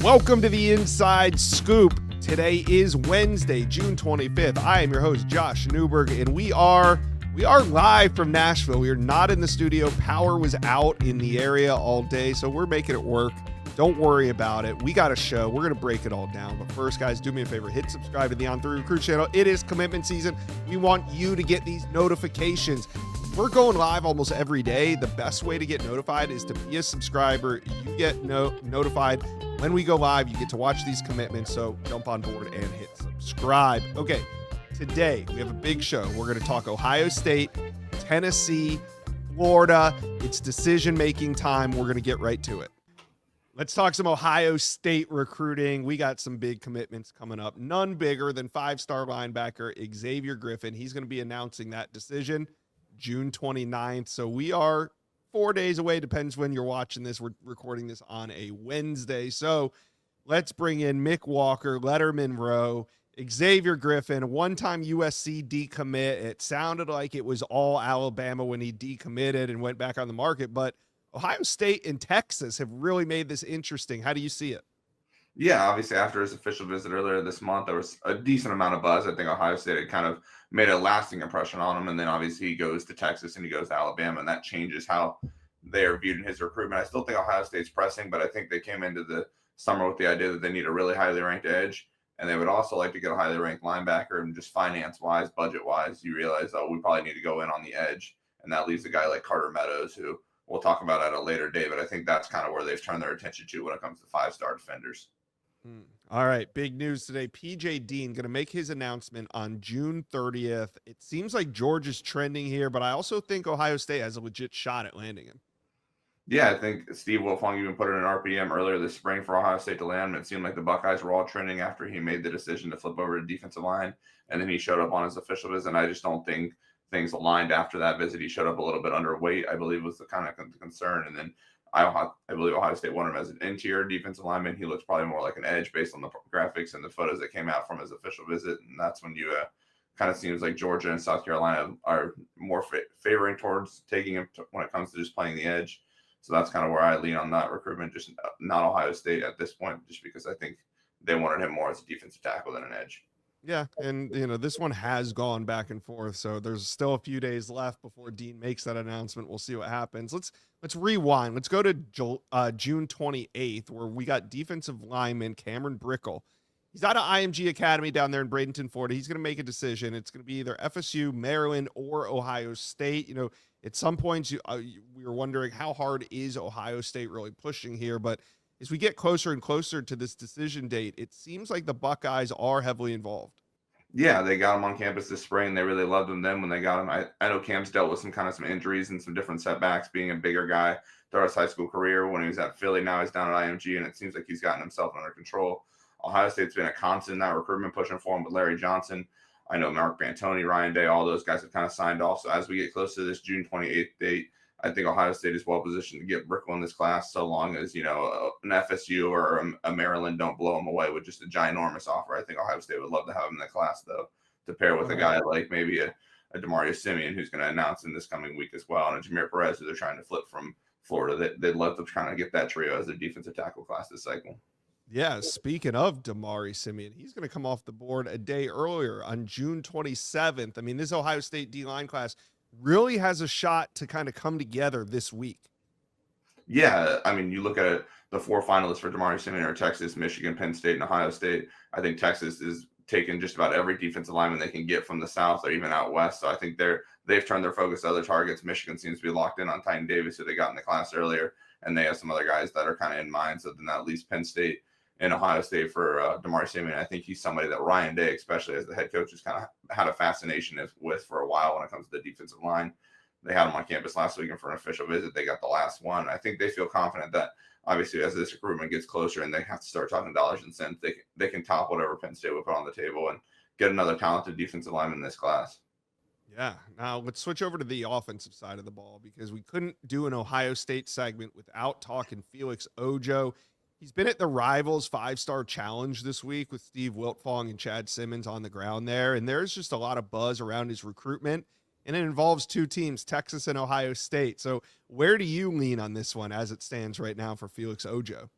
Welcome to the Inside Scoop. Today is Wednesday, June 25th. I am your host, Josh Newberg, and we are live from Nashville. We are not in the studio. Power was out in the area all day, so we're making it work. Don't worry about it. We got a show. We're going to break it all down. But first, guys, do me a favor. Hit subscribe to the On3 Recruit channel. It is commitment season. We want you to get these notifications. We're going live almost every day. The best way to get notified is to be a subscriber. You get notified when we go live. You get to watch these commitments. So jump on board and hit subscribe. Okay, today we have a big show. We're going to talk Ohio State, Tennessee, Florida. It's decision-making time. We're going to get right to it. Let's talk some Ohio State recruiting. We got some big commitments coming up. None bigger than five-star linebacker Xavier Griffin. He's going to be announcing that decision June 29th. So we are 4 days away. Depends when you're watching this. We're recording this on a Wednesday. So let's bring in Mick Walker, Letterman Rowe, Xavier Griffin, one-time USC decommit. It sounded like it was all Alabama when he decommitted and went back on the market, but Ohio State and Texas have really made this interesting. How do you see it? Yeah, obviously after his official visit earlier this month, there was a decent amount of buzz. I think Ohio State had kind of made a lasting impression on him. And then obviously he goes to Texas and he goes to Alabama, and that changes how they are viewed in his recruitment. I still think Ohio State's pressing, but I think they came into the summer with the idea that they need a really highly ranked edge. And they would also like to get a highly ranked linebacker, and just finance-wise, budget-wise, you realize, oh, we probably need to go in on the edge. And that leaves a guy like Carter Meadows, who we'll talk about at a later date, but I think that's kind of where they've turned their attention to when it comes to five-star defenders. All right, big news today. PJ Dean going to make his announcement on June 30th. It seems like Georgia's trending here, but I also think Ohio State has a legit shot at landing him. Yeah, I think Steve Wiltfong even put in an RPM earlier this spring for Ohio State to land. It seemed like the Buckeyes were all trending after he made the decision to flip over to defensive line, and then he showed up on his official visit. And I just don't think things aligned after that visit. He showed up a little bit underweight, I believe, was the kind of concern. And then I believe Ohio State wanted him as an interior defensive lineman. He looks probably more like an edge based on the graphics and the photos that came out from his official visit. And that's when you kind of seems like Georgia and South Carolina are more favoring towards taking him when it comes to just playing the edge. So that's kind of where I lean on that recruitment, just not Ohio State at this point, just because I think they wanted him more as a defensive tackle than an edge. Yeah, and this one has gone back and forth, so there's still a few days left before Dean makes that announcement. We'll see what happens. Let's rewind. Let's go to June 28th, where we got defensive lineman Cameron Brickell. He's out of IMG Academy down there in Bradenton, Florida. He's going to make a decision. It's going to be either FSU, Maryland, or Ohio State. At some points we were wondering how hard is Ohio State really pushing here, but as we get closer and closer to this decision date, it seems like the Buckeyes are heavily involved. Yeah, they got him on campus this spring. They really loved him then when they got him. I know Cam's dealt with some injuries and some different setbacks, being a bigger guy throughout his high school career. When he was at Philly, now he's down at IMG, and it seems like he's gotten himself under control. Ohio State's been a constant in that recruitment, pushing for him with Larry Johnson. I know Mark Bantoni, Ryan Day, all those guys have kind of signed off. So as we get close to this June 28th date, I think Ohio State is well positioned to get Brickell in this class, so long as, an FSU or a Maryland don't blow him away with just a ginormous offer. I think Ohio State would love to have him in the class, though, to pair with a guy like maybe a Demarius Simeon, who's going to announce in this coming week as well, and a Jameer Perez, who they're trying to flip from Florida. They'd love to kind of get that trio as a defensive tackle class this cycle. Yeah, speaking of Demarius Simeon, he's going to come off the board a day earlier on June 27th. I mean, this Ohio State D-line class really has a shot to kind of come together this week. Yeah, I mean, you look at it, the four finalists for Demarius Simeon are Texas, Michigan, Penn State, and Ohio State. I think Texas is taking just about every defensive lineman they can get from the South or even out West. So I think they've turned their focus to other targets. Michigan seems to be locked in on Titan Davis, who they got in the class earlier, and they have some other guys that are kind of in mind. So then that leaves Penn State and Ohio State for Demarius Simeon. I think he's somebody that Ryan Day, especially as the head coach, has kind of had a fascination with for a while when it comes to the defensive line. They had him on campus last weekend for an official visit. They got the last one. I think they feel confident that obviously as this recruitment gets closer and they have to start talking dollars and cents, they can top whatever Penn State would put on the table and get another talented defensive lineman in this class. Yeah. Now let's switch over to the offensive side of the ball, because we couldn't do an Ohio State segment without talking Felix Ojo. He's been at the Rivals 5-Star Challenge this week with Steve Wiltfong and Chad Simmons on the ground there. And there's just a lot of buzz around his recruitment, and it involves two teams, Texas and Ohio State. So where do you lean on this one as it stands right now for Felix Ojo?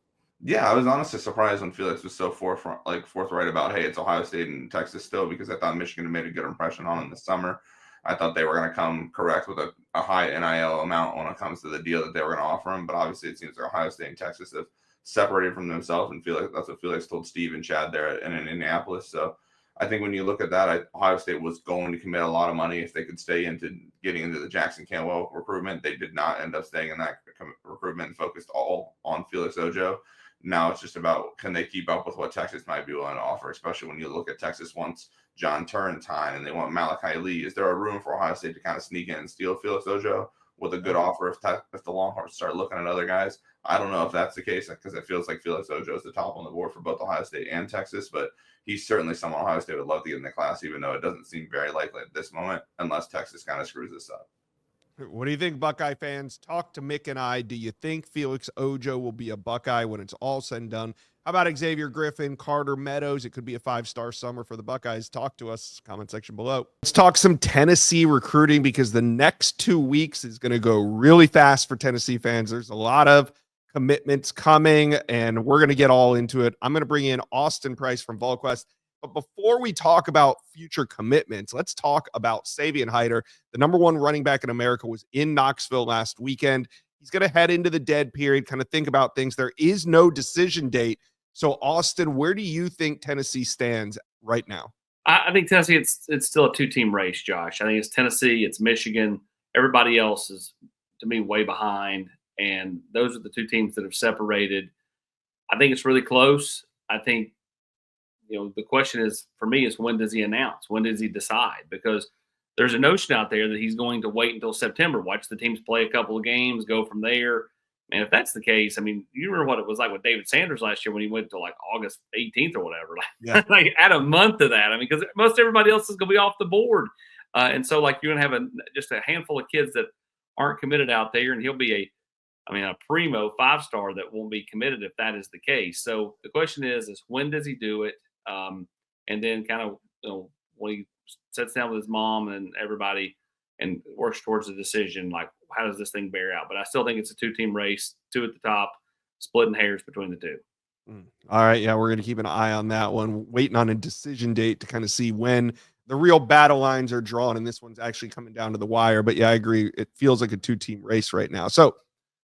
Yeah, I was honestly surprised when Felix was so forthright about, hey, it's Ohio State and Texas still, because I thought Michigan had made a good impression on him this summer. I thought they were going to come correct with a high NIL amount when it comes to the deal that they were going to offer him. But obviously, it seems like Ohio State and Texas have separated from themselves, and Felix, that's what Felix told Steve and Chad there in Indianapolis. So I think when you look at that, Ohio State was going to commit a lot of money if they could stay into getting into the Jackson Cantwell recruitment. They did not end up staying in that recruitment and focused all on Felix Ojo. Now it's just about, can they keep up with what Texas might be willing to offer, especially when you look at Texas wants John Turrentine and they want Malachi Lee. Is there a room for Ohio State to kind of sneak in and steal Felix Ojo with a good offer if the Longhorns start looking at other guys? I don't know if that's the case, because it feels like Felix Ojo is the top on the board for both Ohio State and Texas, but he's certainly someone Ohio State would love to get in the class, even though it doesn't seem very likely at this moment, unless Texas kind of screws this up. What do you think, Buckeye fans? Talk to Mick and I. Do you think Felix Ojo will be a Buckeye when it's all said and done? How about Xavier Griffin, Carter Meadows? It could be a 5-star summer for the Buckeyes. Talk to us. Comment section below. Let's talk some Tennessee recruiting, because the next 2 weeks is going to go really fast for Tennessee fans. There's a lot of commitments coming, and we're going to get all into it. I'm going to bring in Austin Price from VolQuest. But before we talk about future commitments, let's talk about Savion Hyder. The number 1 running back in America was in Knoxville last weekend. He's going to head into the dead period, kind of think about things. There is no decision date. So, Austin, where do you think Tennessee stands right now? I think Tennessee, it's still a 2-team race, Josh. I think it's Tennessee, it's Michigan. Everybody else is, to me, way behind. And those are the 2 teams that have separated. I think it's really close. I think, the question is, for me, is when does he announce? When does he decide? Because there's a notion out there that he's going to wait until September, watch the teams play a couple of games, go from there. And if that's the case, I mean, you remember what it was like with David Sanders last year when he went to like August 18th or whatever. Like add a month to that. I mean, because most everybody else is going to be off the board. And so, like, you're going to have just a handful of kids that aren't committed out there, and he'll be a primo 5-star that won't be committed if that is the case. So the question is when does he do it? And then kind of, when he sits down with his mom and everybody and works towards a decision, like, how does this thing bear out? But I still think it's a 2-team race, 2 at the top, splitting hairs between the 2. All right. Yeah, we're going to keep an eye on that one, waiting on a decision date to kind of see when the real battle lines are drawn. And this one's actually coming down to the wire. But yeah, I agree. It feels like a 2-team race right now. So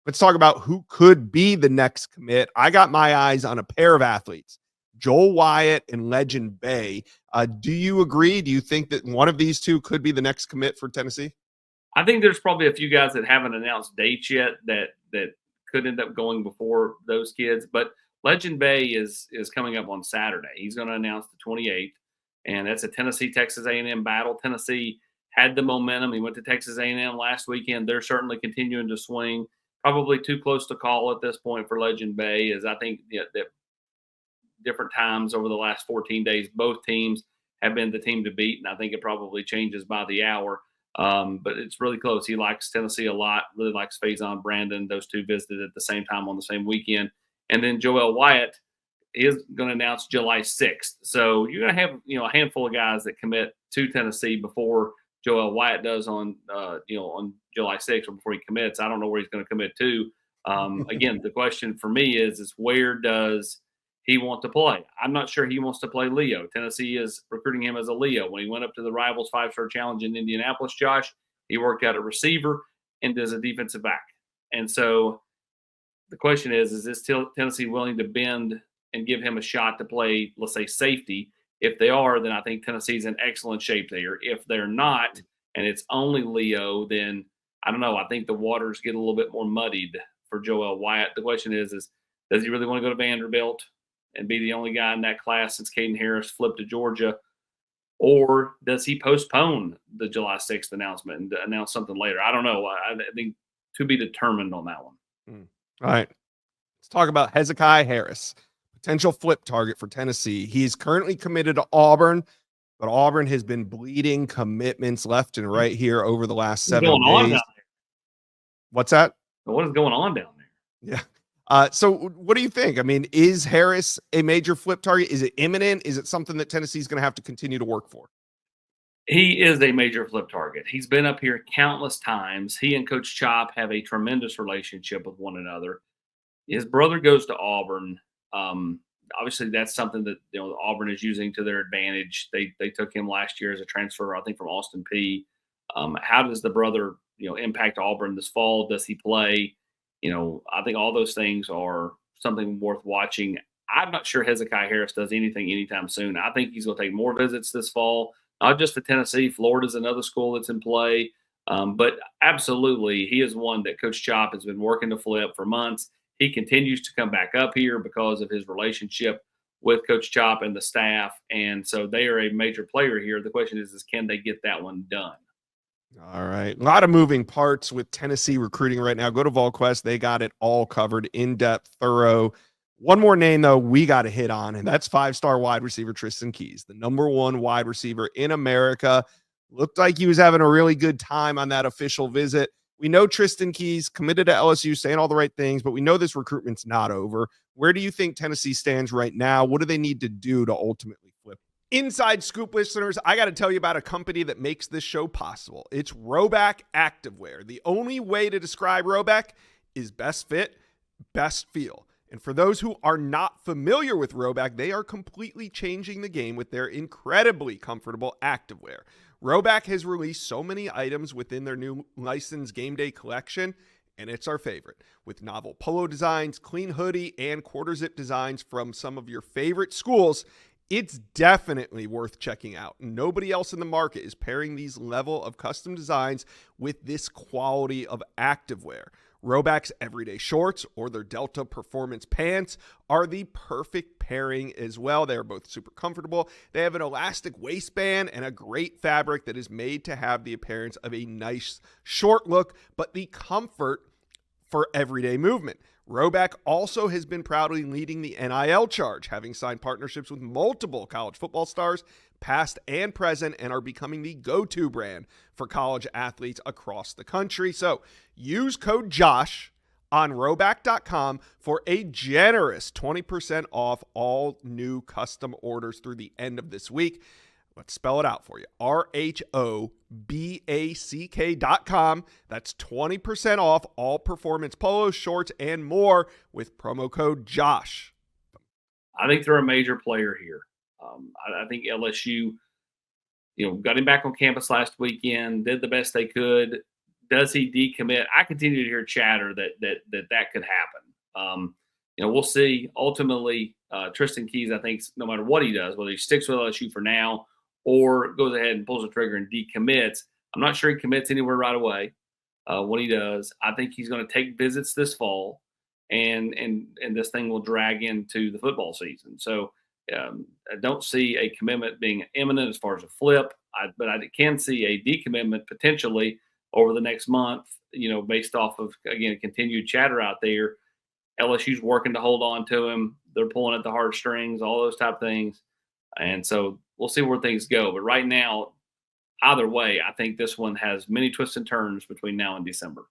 let's talk about who could be the next commit. I got my eyes on a pair of athletes, Joel Wyatt and Legend Bay. Do you agree? Do you think that one of these 2 could be the next commit for Tennessee? I think there's probably a few guys that haven't announced dates yet that could end up going before those kids. But Legend Bay is coming up on Saturday. He's going to announce the 28th, and that's a Tennessee-Texas A&M battle. Tennessee had the momentum. He went to Texas A&M last weekend. They're certainly continuing to swing. Probably too close to call at this point for Legend Bay, as I think that different times over the last 14 days, both teams have been the team to beat, and I think it probably changes by the hour. But it's really close. He likes Tennessee a lot, really likes Faison Brandon. Those 2 visited at the same time on the same weekend. And then Joel Wyatt is going to announce July 6th. So you're going to have, a handful of guys that commit to Tennessee before Joel Wyatt does on July 6th, or before he commits. I don't know where he's going to commit to. Again, the question for me is where does he want to play? I'm not sure he wants to play Leo. Tennessee is recruiting him as a Leo. When he went up to the Rivals 5-star challenge in Indianapolis, Josh, he worked out a receiver and as a defensive back. And so the question is this Tennessee willing to bend and give him a shot to play, let's say, safety? If they are, then I think Tennessee's in excellent shape there. If they're not, and it's only Leo, then I don't know. I think the waters get a little bit more muddied for Joel Wyatt. The question is does he really want to go to Vanderbilt and be the only guy in that class since Caden Harris flipped to Georgia? Or does he postpone the July 6th announcement and announce something later? I don't know. I think to be determined on that one. All right. Let's talk about Hezekiah Harris, potential flip target for Tennessee. He's currently committed to Auburn, but Auburn has been bleeding commitments left and right here over the last 7 days. What's that? What is going on down there? Yeah. So what do you think? I mean, is Harris a major flip target? Is it imminent? Is it something that Tennessee's going to have to continue to work for? He is a major flip target. He's been up here countless times. He and Coach Chop have a tremendous relationship with one another. His brother goes to Auburn. Obviously, that's something that Auburn is using to their advantage. They took him last year as a transfer, I think, from Austin Peay. How does the brother impact Auburn this fall? Does he play? I think all those things are something worth watching. I'm not sure Hezekiah Harris does anything anytime soon. I think he's going to take more visits this fall, not just to Tennessee. Florida's another school that's in play. But absolutely, he is one that Coach Chop has been working to flip for months. He continues to come back up here because of his relationship with Coach Chop and the staff. And so they are a major player here. The question is can they get that one done? All right. A lot of moving parts with Tennessee recruiting right now. Go to VolQuest. They got it all covered, in-depth, thorough. One more name, though, we got to hit on, and that's 5-star wide receiver Tristan Keys, the #1 wide receiver in America. Looked like he was having a really good time on that official visit. We know Tristan Keys committed to LSU, saying all the right things, but we know this recruitment's not over. Where do you think Tennessee stands right now? What do they need to do to ultimately flip? Inside Scoop listeners, I got to tell you about a company that makes this show possible. It's Rhoback Activewear. The only way to describe Rhoback is best fit, best feel. And for those who are not familiar with Rhoback, they are completely changing the game with their incredibly comfortable activewear. Rhoback has released so many items within their new licensed game day collection, and it's our favorite. With novel polo designs, clean hoodie, and quarter zip designs from some of your favorite schools, it's definitely worth checking out. Nobody else in the market is pairing these level of custom designs with this quality of activewear. Rhoback's everyday shorts or their Delta Performance pants are the perfect pairing as well. They are both super comfortable. They have an elastic waistband and a great fabric that is made to have the appearance of a nice short look, but the comfort for everyday movement. Rhoback also has been proudly leading the NIL charge, having signed partnerships with multiple college football stars, past and present, and are becoming the go-to brand for college athletes across the country. So use code JOSH on Rhoback.com for a generous 20% off all new custom orders through the end of this week. Let's spell it out for you. RHOBACK.com. That's 20% off all performance polos, shorts, and more with promo code JOSH. I think they're a major player here. I think LSU, got him back on campus last weekend, did the best they could. Does he decommit? I continue to hear chatter that could happen. We'll see. Ultimately, Tristan Keys, I think, no matter what he does, whether he sticks with LSU for now or goes ahead and pulls the trigger and decommits, I'm not sure he commits anywhere right away. When he does, I think he's going to take visits this fall, and this thing will drag into the football season. So I don't see a commitment being imminent as far as a flip, but I can see a decommitment potentially over the next month, based off of, again, continued chatter out there. LSU's working to hold on to him. They're pulling at the heartstrings, all those type of things. And so we'll see where things go. But right now, either way, I think this one has many twists and turns between now and December.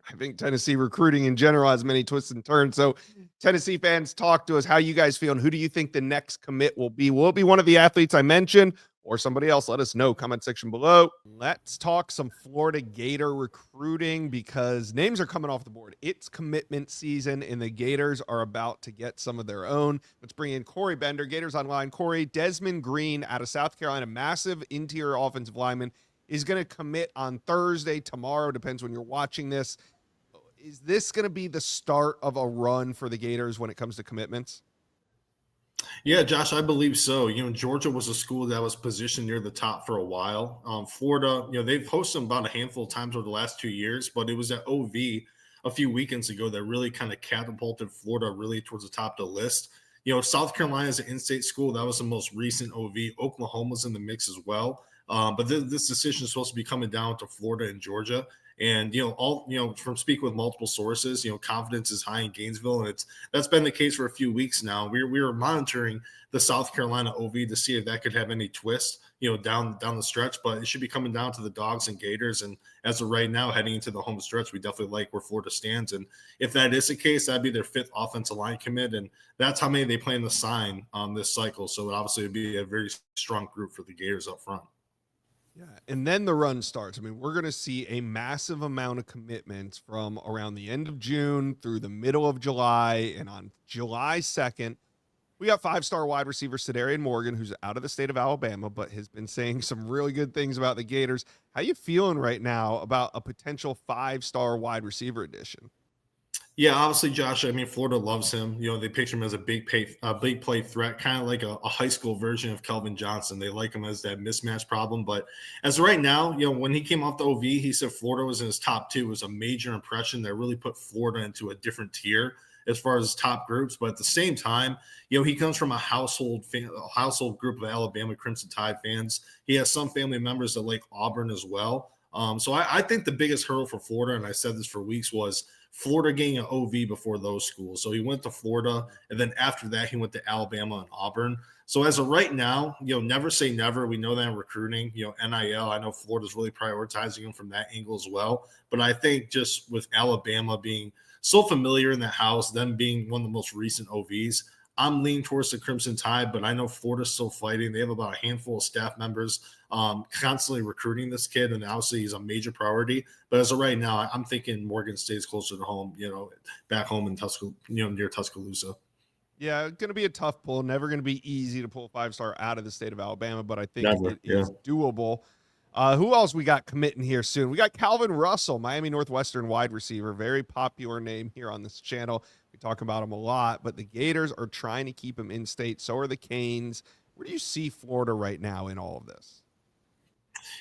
I think Tennessee recruiting in general has many twists and turns. So Tennessee fans, talk to us. How you guys feel, and who do you think the next commit will be? Will it be one of the athletes I mentioned or somebody else? Let us know. Comment section below. Let's talk some Florida Gator recruiting because names are coming off the board. It's commitment season, and the Gators are about to get some of their own. Let's bring in Corey Bender, Gators Online. Corey, Desmond Green out of South Carolina, massive interior offensive lineman, is going to commit on Thursday, tomorrow, depends when you're watching this. Is this going to be the start of a run for the Gators when it comes to commitments? Yeah, Josh, I believe so. Georgia was a school that was positioned near the top for a while. Florida, they've hosted them about a handful of times over the last 2 years, but it was at OV a few weekends ago that really kind of catapulted Florida really towards the top of the list. South Carolina is an in-state school. That was the most recent OV. Oklahoma's in the mix as well. But this decision is supposed to be coming down to Florida and Georgia. And, from speaking with multiple sources, confidence is high in Gainesville. And that's been the case for a few weeks now. We were monitoring the South Carolina OV to see if that could have any twist, down the stretch. But it should be coming down to the Dogs and Gators. And as of right now, heading into the home stretch, we definitely like where Florida stands. And if that is the case, that'd be their 5th offensive line commit. And that's how many they plan to sign this cycle. So obviously it'd be a very strong group for the Gators up front. Yeah, and then the run starts. I mean, we're going to see a massive amount of commitments from around the end of June through the middle of July. And on July 2nd, we got five-star wide receiver Sedarian Morgan, who's out of the state of Alabama, but has been saying some really good things about the Gators. How you feeling right now about a potential five-star wide receiver addition? Yeah, obviously, Josh. I mean, Florida loves him. They picture him as a big play threat, kind of like a high school version of Kelvin Johnson. They like him as that mismatch problem. But as of right now, when he came off the OV, he said Florida was in his top two. It was a major impression that really put Florida into a different tier as far as top groups. But at the same time, he comes from a household group of Alabama Crimson Tide fans. He has some family members that like Auburn as well. So I think the biggest hurdle for Florida, and I said this for weeks, was Florida getting an OV before those schools. So he went to Florida, and then after that, he went to Alabama and Auburn. So as of right now, never say never. We know that in recruiting, NIL, I know Florida's really prioritizing him from that angle as well. But I think just with Alabama being so familiar in that house, them being one of the most recent OVs, I'm leaning towards the Crimson Tide, but I know Florida's still fighting. They have about a handful of staff members constantly recruiting this kid, and obviously he's a major priority. But as of right now, I'm thinking Morgan stays closer to home, back home in near Tuscaloosa. Yeah, going to be a tough pull. Never going to be easy to pull a five-star out of the state of Alabama, but I think Never, it is doable. Who else we got committing here soon? We got Calvin Russell, Miami Northwestern wide receiver, very popular name here on this channel. We talk about him a lot, but the Gators are trying to keep him in state. So are the Canes. Where do you see Florida right now in all of this?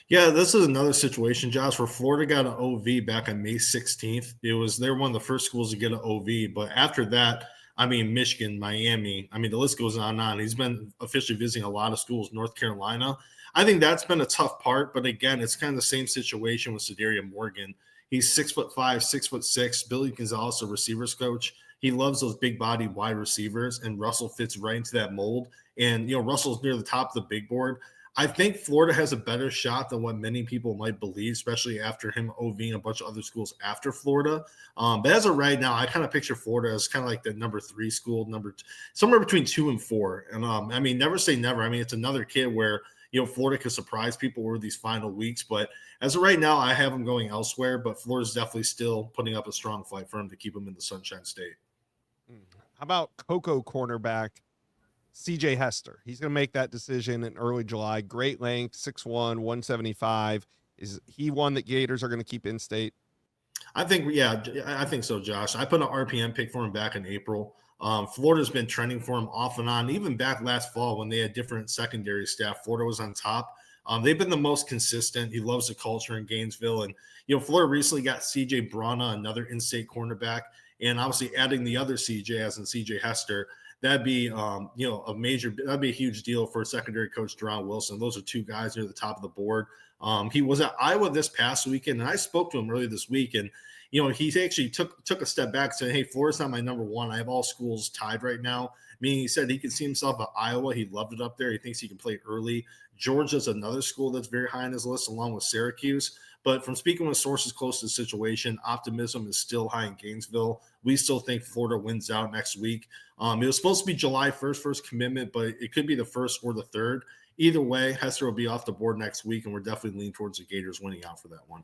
Yeah, this is another situation, Josh, where Florida got an OV back on May 16th. They're one of the first schools to get an OV, but after that, Michigan, Miami, the list goes on and on. He's been officially visiting a lot of schools, North Carolina. I think that's been a tough part, but again, it's kind of the same situation with Sedarian Morgan. He's 6'5", 6'6". Billy Gonzalez, a receivers coach. He loves those big body wide receivers, and Russell fits right into that mold. And Russell's near the top of the big board. I think Florida has a better shot than what many people might believe, especially after him OVing a bunch of other schools after Florida. But as of right now, I kind of picture Florida as kind of like the number 3 school, somewhere between 2 and 4. And never say never. It's another kid where Florida could surprise people over these final weeks. But as of right now, I have him going elsewhere. But Florida's definitely still putting up a strong fight for him to keep him in the Sunshine State. How about Coco cornerback CJ Hester? He's going to make that decision in early July. Great length, 6'1", 175. Is he one that Gators are going to keep in state? I think so, Josh. I put an RPM pick for him back in April. Florida's been trending for him off and on, even back last fall when they had different secondary staff. Florida was on top. They've been the most consistent. He loves the culture in Gainesville. And, Florida recently got CJ Brana, another in-state cornerback, and obviously adding the other CJ, as in CJ Hester. That'd be, that'd be a huge deal for secondary coach Deron Wilson. Those are two guys near the top of the board. He was at Iowa this past weekend, and I spoke to him earlier this week, and he actually took a step back, saying, "Hey, Florida's not my number one. I have all schools tied right now." Meaning, he said he could see himself at Iowa. He loved it up there. He thinks he can play early. Georgia's another school that's very high on his list, along with Syracuse. But from speaking with sources close to the situation, optimism is still high in Gainesville. We still think Florida wins out next week. It was supposed to be July 1st, first commitment, but it could be the 1st or the 3rd. Either way, Hester will be off the board next week, and we're definitely leaning towards the Gators winning out for that one.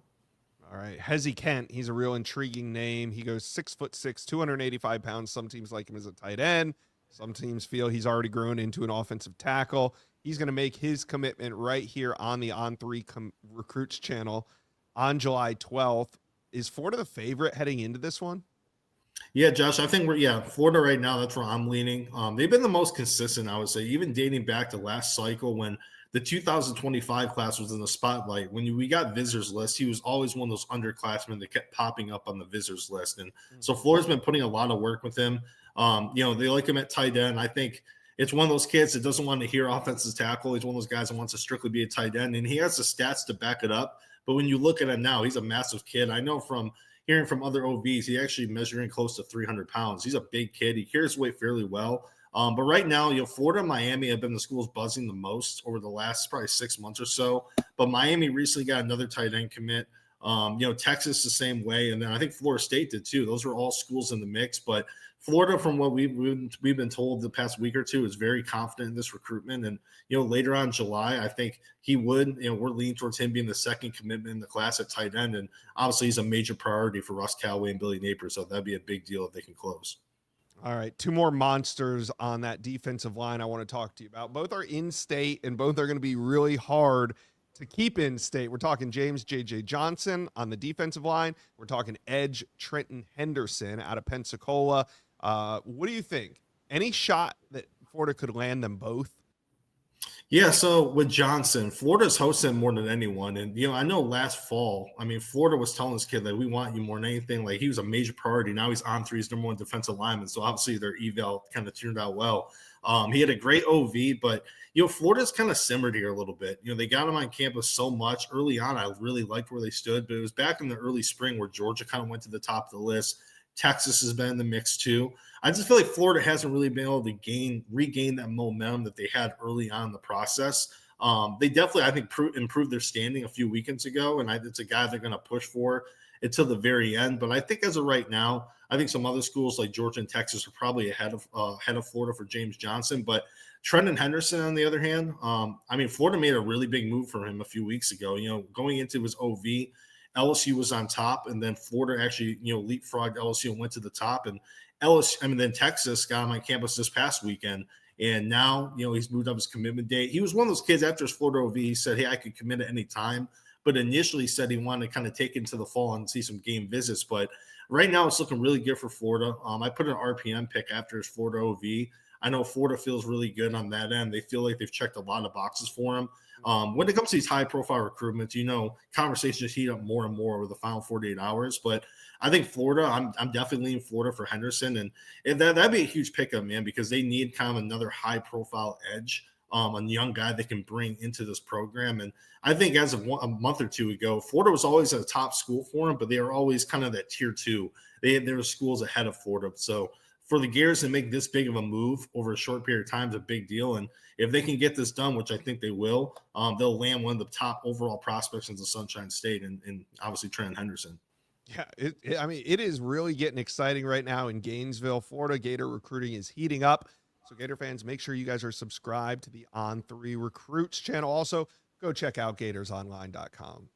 All right. Hezzy Kent, he's a real intriguing name. He goes 6'6", 285 pounds. Some teams like him as a tight end. Some teams feel he's already grown into an offensive tackle. He's going to make his commitment right here on the On3 Recruits channel on July 12th. Is Florida the favorite heading into this one? Yeah, Josh, I think Florida right now, that's where I'm leaning. They've been the most consistent, I would say, even dating back to last cycle when the 2025 class was in the spotlight. When we got visitors list, he was always one of those underclassmen that kept popping up on the visitors list. And so Florida's been putting a lot of work with him. They like him at tight end. I think it's one of those kids that doesn't want to hear offensive tackle. He's one of those guys that wants to strictly be a tight end, and he has the stats to back it up. But when you look at him now, he's a massive kid. I know from hearing from other OVs, he actually measuring close to 300 pounds. He's a big kid. He carries weight fairly well. But right now, Florida and Miami have been the schools buzzing the most over the last probably 6 months or so. But Miami recently got another tight end commit. Texas the same way, and then I think Florida State did too. Those were all schools in the mix, but Florida, from what we've been told the past week or two, is very confident in this recruitment. And later on in July, I think he would. We're leaning towards him being the second commitment in the class at tight end, and obviously he's a major priority for Russ Callaway and Billy Napier. So that'd be a big deal if they can close. All right, two more monsters on that defensive line I want to talk to you about. Both are in state, and both are going to be really hard to keep in state. We're talking James J.J. Johnson on the defensive line. We're talking edge Trenton Henderson out of Pensacola. What do you think? Any shot that Florida could land them both? Yeah, so with Johnson, Florida's hosting more than anyone. And, I know last fall, Florida was telling this kid, like, we want you more than anything. Like, he was a major priority. Now he's on three. He's number one defensive lineman. So, obviously, their eval kind of turned out well. He had a great OV, but, Florida's kind of simmered here a little bit. They got him on campus so much. Early on, I really liked where they stood. But it was back in the early spring where Georgia kind of went to the top of the list. Texas has been in the mix too. I just feel like Florida hasn't really been able to regain that momentum that they had early on in the process. They definitely, I think, improved their standing a few weekends ago, and it's a guy they're going to push for until the very end. But I think as of right now, I think some other schools like Georgia and Texas are probably ahead of Florida for James Johnson. But Trenton Henderson, on the other hand, Florida made a really big move for him a few weeks ago. Going into his OV, LSU was on top, and then Florida actually, leapfrogged LSU and went to the top. And then Texas got him on campus this past weekend. And now, he's moved up his commitment date. He was one of those kids after his Florida OV. He said, hey, I could commit at any time. But initially said he wanted to kind of take it into the fall and see some game visits. But right now it's looking really good for Florida. I put an RPM pick after his Florida OV. I know Florida feels really good on that end. They feel like they've checked a lot of boxes for him. When it comes to these high-profile recruitments, conversations heat up more and more over the final 48 hours. But I think Florida, I'm definitely leaning Florida for Henderson. And that'd be a huge pickup, man, because they need kind of another high-profile edge, a young guy they can bring into this program. And I think as of a month or two ago, Florida was always a top school for them, but they were always kind of that tier two. There were schools ahead of Florida. So for the Gators to make this big of a move over a short period of time is a big deal. And if they can get this done, which I think they will, they'll land one of the top overall prospects in the Sunshine State and obviously Trenton Henderson. Yeah, it is really getting exciting right now in Gainesville, Florida. Gator recruiting is heating up. So Gator fans, make sure you guys are subscribed to the On3 Recruits channel. Also, go check out GatorsOnline.com.